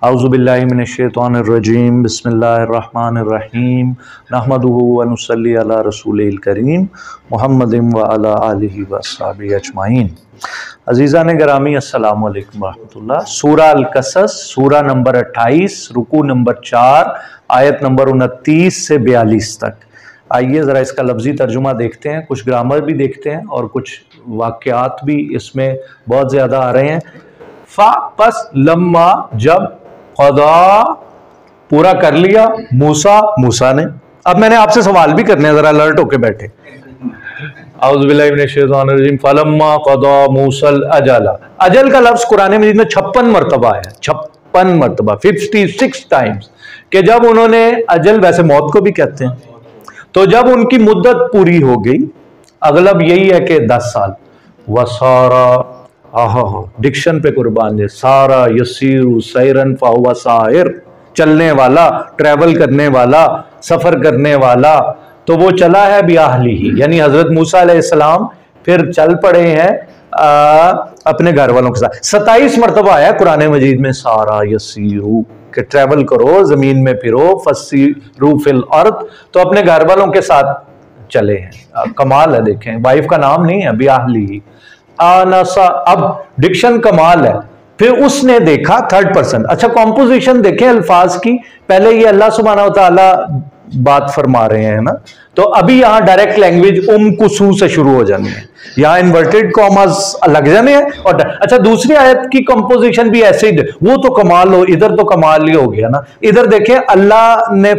औज़ुबिल्लाहि मिनश्शैतानिर्रजीम बिस्मिल्लाहिर्रहमानिर्रहीम नहमदुहु व नुसल्ली अला रसूलिल करीम मुहम्मदिन व अला आलिहि व अस्हाबिहि अजमाइन। अज़ीज़ान गिरामी अस्सलामु अलैकुम रहमतुल्लाह। सूरा अल कसस, सूरा नंबर 28, रुकू नंबर 4, आयत नंबर 29 से 42 तक। आइए ज़रा इसका लफ्ज़ी तर्जुमा देखते हैं, कुछ ग्रामर भी देखते हैं और कुछ वाक़यात भी इसमें बहुत ज़्यादा आ रहे हैं। फा पस लम्मा जब, क़दा पूरा कर लिया, मूसा ने। अब मैंने आपसे सवाल भी करने हैं, ज़रा अलर्ट होके बैठे। औज़ुबिल्लाहि मिनश्शैतानिर्रजीम फलम्मा क़दा मूसल अजला। अजल का लफ्ज़ कुरान मजीद में 56 मरतबा है, 56 मरतबा, 56 टाइम्स। कि जब उन्होंने अजल, वैसे मौत को भी कहते हैं, तो जब उनकी मुद्दत पूरी हो गई, अगलब यही है कि 10 साल। वसारा, डिक्शन पे कुर्बान है, सारा यसीरु सैरन फाहुवा साहिर, चलने वाला, ट्रैवल करने वाला, सफर करने वाला, तो वो चला है बियाहली ही, यानी हजरत मूसा अलैहिस्सलाम फिर चल पड़े हैं अपने घर वालों के साथ। 27 मरतबा आया कुरान मजीद में सारा यसीरु, कि ट्रैवल करो, जमीन में फिरो, फसीरू फिल अर्द, तो अपने घर वालों के साथ चले हैं। कमाल है, देखें, वाइफ का नाम नहीं है, बियाहली आनसा। अब डिक्शन कमाल है। फिर उसने देखा, थर्ड पर्सन। अच्छा, कॉम्पोजिशन देखें अल्फाज की। पहले ये अल्लाह सुब्हानहू व तआला बात फरमा रहे हैं ना, तो अभी यहां डायरेक्ट लैंग्वेज कुसू से शुरू हो जानी है, यहां इन्वर्टेड कॉमास लग जाने हैं। और अच्छा, दूसरी आयत की कंपोजिशन भी ऐसे ही, वो तो कमाल हो, इधर तो कमाल ही हो गया ना। इधर देखें, अल्लाह ने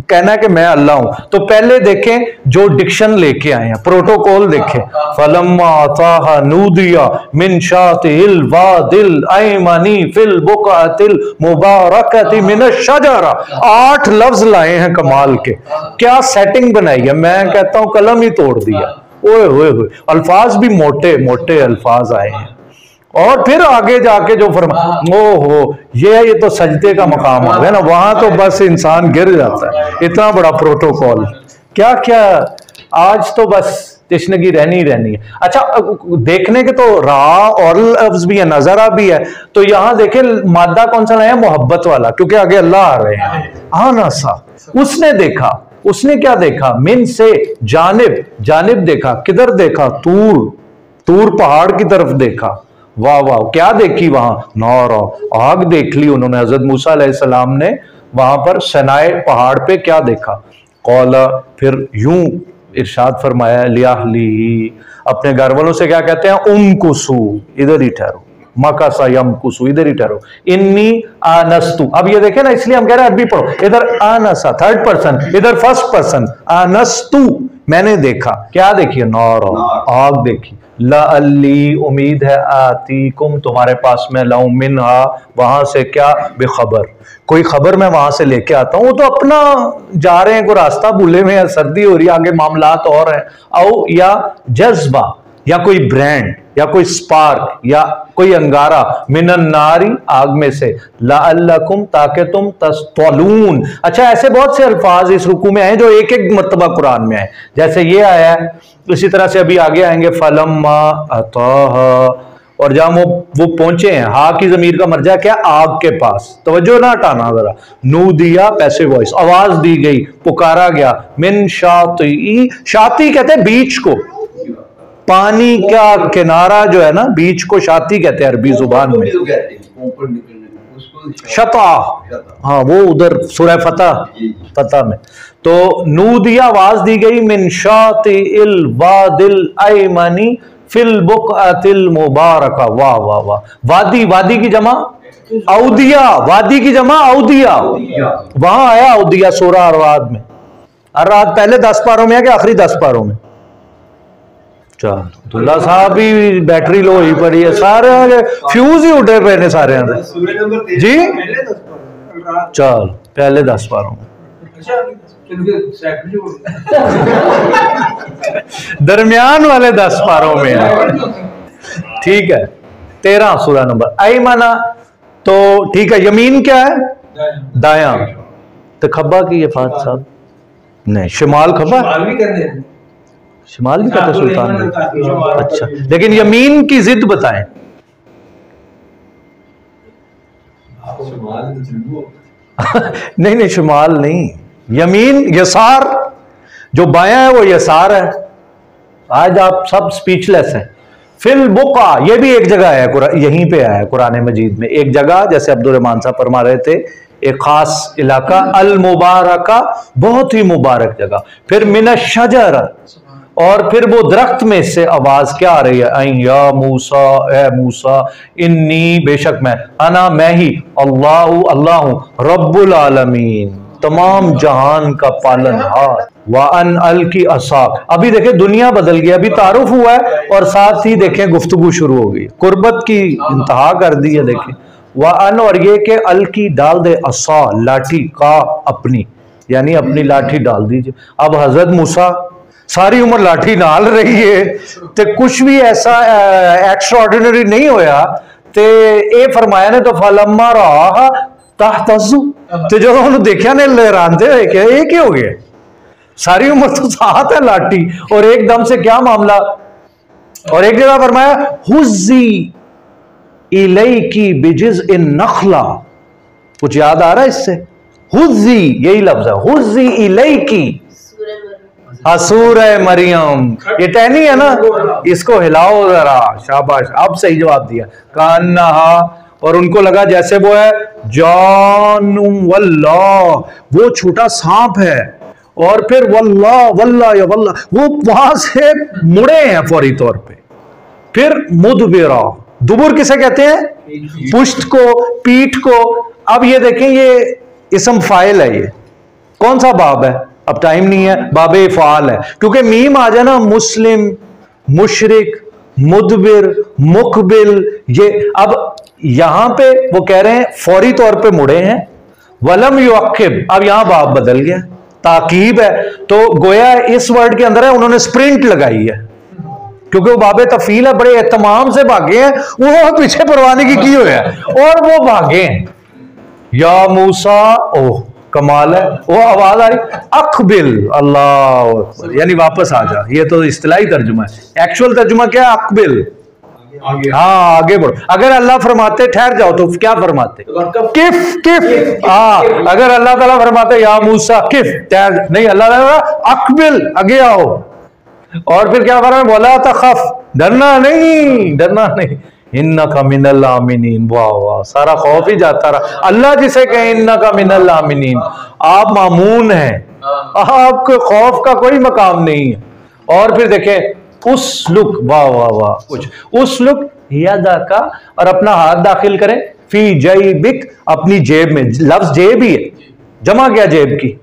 कहना है कि मैं अल्लाह हूं, तो पहले देखें जो डिक्शन लेके आए हैं, प्रोटोकॉल देखें। फलम्मा अताहा नूदिया मिन शातिल वादिल अयमनी फिल बुकातिल मुबारकति मिनश शजरा। 8 लफ्ज लाए हैं कमाल के। क्या सेटिंग बनाई है, मैं कहता हूं कलम ही तोड़ दिया। ओए होए होए, अल्फाज भी मोटे मोटे अल्फाज आए हैं। और फिर आगे जाके जो फरमा, ओहो, ये तो सजदे का मकाम आ गया ना, वहां तो बस इंसान गिर जाता है। इतना बड़ा प्रोटोकॉल, क्या क्या, आज तो बस तशनगी रहनी रहनी है। अच्छा, देखने के तो रा और लफ्ज भी है, नजरा भी है, तो यहां देखे मादा कौन सा लाया, मोहब्बत वाला, क्योंकि आगे अल्लाह आ रहे हैं। आनासा, उसने देखा, उसने क्या देखा, मिन से, जानिब, जानिब देखा, किधर देखा, तूर, तूर पहाड़ की तरफ देखा। वाह वाह, क्या देखी वहां, नौर, आग देख ली उन्होंने। हजरत मूसा अलैहिस्सलाम ने वहां पर सनाए पहाड़ पे क्या देखा। कौला, फिर यूं इरशाद फरमाया, लियाहली, अपने घर वालों से क्या कहते हैं, उमकुसू, इधर ही ठहरो, मकासा यमकुसू, इधर ही ठहरो, इन्नी आनस्तु। अब ये देखे ना, इसलिए हम कह रहे हैं अरबी पढ़ो। इधर आनसा थर्ड पर्सन, इधर फर्स्ट पर्सन, आनस्तु, मैंने देखा। क्या देखी, नौर, आग देखी। लअल्ली, उम्मीद है, आती कुम, तुम्हारे पास में, लाऊं मिनहा, वहां से, क्या, बेखबर, कोई खबर मैं वहां से लेके आता हूं। वो तो अपना जा रहे हैं, कोई रास्ता भूले में है, सर्दी हो रही है, आगे मामलात और हैं। औ या जज्बा, या कोई ब्रांड, या कोई स्पार्क, या कोई अंगारा, मिनन नारी, आग में से, लअल्लकुम, ताकि तुम तस्तलून। अच्छा, ऐसे बहुत से अल्फाज इस रुकू में आए जो एक एक मर्तबा कुरान में आए, जैसे ये आया है, इसी तरह से अभी आगे आएंगे, फलम्मा अताहा, और जहां वो पहुंचे हैं, हा की जमीर का मर्जा क्या, आग के पास, तवज्जो ना हटाना जरा। नू दिया, पैसिव वॉइस, आवाज दी गई, पुकारा गया, मिन शाती, शाती कहते हैं बीच को, पानी का किनारा जो है ना, बीच को शाती कहते हैं अरबी जुबान में। शता, हाँ, वो उधर सूरह फतह में। तो नू दिया, आवाज दी गई, मिन शातिल वादिल अयमनी फिल बुक़अतिल मुबारका। वाह वाह वाह, वादी, वादी की जमा औदिया, वादी की जमा औदिया, वहां आया औदिया सूरह अरवाद में। अरवाद पहले 10 पारों में है कि आखिरी 10 पारों में? चल, अब्दुल्ला साहब भी बैटरी लो ही पड़ी है, सारे फ्यूज ही उठे पे ने सारे जी। चल, पहले 10 पारों में, दरमियान वाले 10 पारों में है, ठीक है। 13 सूरह नंबर अयमना, तो ठीक है। यमीन क्या है, दायां, तो खब्बा की ये फात साहब नहीं, शिमाल खब्बा, शिमाल भी कहते सुल्तान में। अच्छा, लेकिन यमीन की जिद बताएं। नहीं नहीं, शुमाल नहीं, यमीन यसार, जो बायां है वो यसार है। आज आप सब स्पीचलेस हैं। फिल बुका, ये भी एक जगह है, यहीं पे आया कुरान मजीद में एक जगह, जैसे अब्दुल रहमान साहब फरमा रहे थे, एक खास इलाका अल मुबारका, बहुत ही मुबारक जगह। फिर मिनश शजर, और फिर वो दरख्त में से आवाज क्या आ रही है, ऐ या मूसा, ए मूसा, इन्नी, बेशक मैं, अना, मैं ही, अल्लाहु, अल्लाह हूं, रब्बुल आलमीन, तमाम जहान का पालनहार, व अन अल की असा। अभी देखें दुनिया बदल गई, अभी तारुफ हुआ है और साथ ही देखें गुफ्तगू शुरू हो गई, कुर्बत की इंतहा कर दी है। देखें व अन, और ये कि अल की डाल दे, असा, लाठी, का, अपनी, यानी अपनी लाठी डाल दीजिए। अब हजरत मूसा सारी उम्र लाठी नाल रही है, ते कुछ भी ऐसा एक्स्ट्रा ऑर्डिनरी नहीं होया, ते ए फरमाया ने तो फलम्मा रहा तहतज़ु, तो जो उन्होंने देखा ने लहराते हुए क्या ये क्या हो गया, सारी उम्र तो साथ है लाठी, और एकदम से क्या मामला। और एक जगह फरमाया हुज़्ज़ी इलैकी बिजिज़ इन नखला, कुछ याद आ रहा है इससे, हुज़्ज़ी यही लफ्ज है, हुज़्ज़ी इलैकी, सूरह मरियम, ये टहनी है ना, इसको हिलाओ जरा, शाबाश, अब सही जवाब दिया, कान्हा, और उनको लगा जैसे वो है जानू वल्लाह, वो छोटा सांप है, और फिर वल्लाह वल्लाह या वल्लाह, वो वहां से मुड़े हैं फौरी तौर पे। फिर मुदबिरा, दुबुर किसे कहते हैं, पुष्ट को, पीठ को। अब ये देखें, ये इसम फाइल है, ये कौन सा बाब है, अब टाइम नहीं है, बाबे फाल है, क्योंकि मीम आ जाए ना, मुस्लिम, मुशरिक, मुदबिर, मुकबिल, ये अब यहां पे वो कह रहे हैं फौरी तौर पे मुड़े हैं। वलम युअक्किब, अब यहां बाब बदल गया, ताकीब है, तो गोया इस वर्ड के अंदर है उन्होंने स्प्रिंट लगाई है, क्योंकि वो बाबे तफील है, बड़े एहतमाम से भागे हैं, वो पीछे परवाने की हुए है और वो भागे हैं। या मूसा, ओह कमाल है, वो आवाज आ रही, अकबिल, अल्लाह, यानी वापस आ जा। ये तो इस्तिलाही तर्जुमा है, एक्चुअल तर्जुमा क्या है, अकबिल, हाँ आगे बढ़ो। अगर अल्लाह फरमाते ठहर जाओ तो क्या फरमाते, किफ किफ, हाँ, अगर अल्लाह ताला फरमाते या मूसा किफ, ठहर, नहीं, अल्लाह ताला अकबिल, आगे आओ। और फिर क्या फरमा, बोला तखफ, डरना नहीं, डरना नहीं, इन्नका मिनल आमिनीन, वाह वाह, सारा खौफ ही जाता रहा। अल्लाह जिसे कहे इन्नका मिनल आमिनीन, आप मामून हैं, आपको खौफ का कोई मकाम नहीं है। और फिर देखें उस लुक, वाह वाह वाह, कुछ उस लुक यदा का, और अपना हाथ दाखिल करें, फी जैबिक, अपनी जेब में, लफ्ज जेब ही है, जमा क्या जेब की,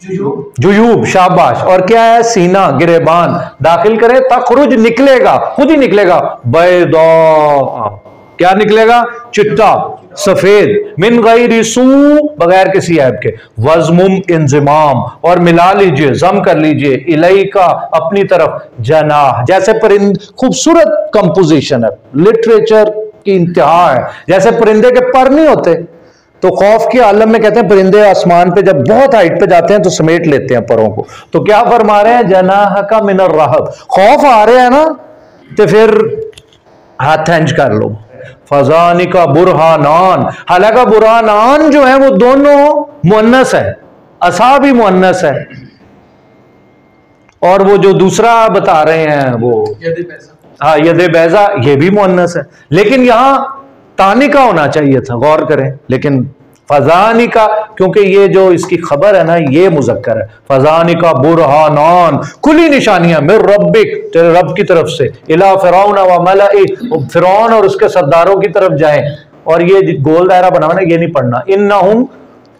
जुयूब, शाबाश, और क्या है, सीना, गिरेबान, दाखिल करें, तखरुज, निकलेगा, खुद ही निकलेगा, बैदा, क्या निकलेगा, चिट्टा, सफेद, मिन गैरि सू, बगैर किसी ऐब के, वज़मुम, इंजिमाम, और मिला लीजिए, जम कर लीजिए, इलैका, अपनी तरफ, जनाह, जैसे परिंद, खूबसूरत कंपोजिशन है, लिटरेचर की इंतहा है, जैसे परिंदे के पर नहीं होते, तो खौफ के आलम में कहते हैं परिंदे आसमान पे जब बहुत हाइट पे जाते हैं तो समेट लेते हैं परों को, तो क्या फरमा रहे हैं, जनाह का मिनर रहब, खौफ आ रहे हैं ना, तो फिर हाथ हंज कर लो, फजानी का बुरहानान, हालांकि बुरहानान जो है वो दोनों मुअन्नस है, असा भी मुअन्नस है, और वो जो दूसरा बता रहे हैं वो हाँ यदे बैजा, ये भी मुअन्नस है, लेकिन यहां तानी का होना चाहिए था, गौर करें, लेकिन फजानी का, क्योंकि ये जो इसकी खबर है ना ये मुजक्कर है, फजानी का बुरहानान, खुली निशानियां, मिर रब्बिक, तेरे रब की तरफ से, इला फिरौन व मलई, फिरौन और उसके सरदारों की तरफ जाएं, और ये गोल दायरा बनाना, ये नहीं पढ़ना, इन्नहुम,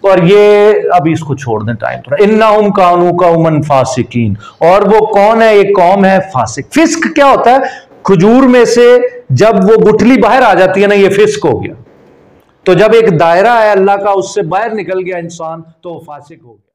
और ये अभी इसको छोड़ दें, टाइम थोड़ा, इन्नहुम कानू कौमन फासिकीन, और वो कौन है, एक कौम है फासिक। फिस्क क्या होता है, खजूर में से जब वो गुठली बाहर आ जाती है ना, ये फिस्क हो गया, तो जब एक दायरा है अल्लाह का उससे बाहर निकल गया इंसान तो फासिक हो गया।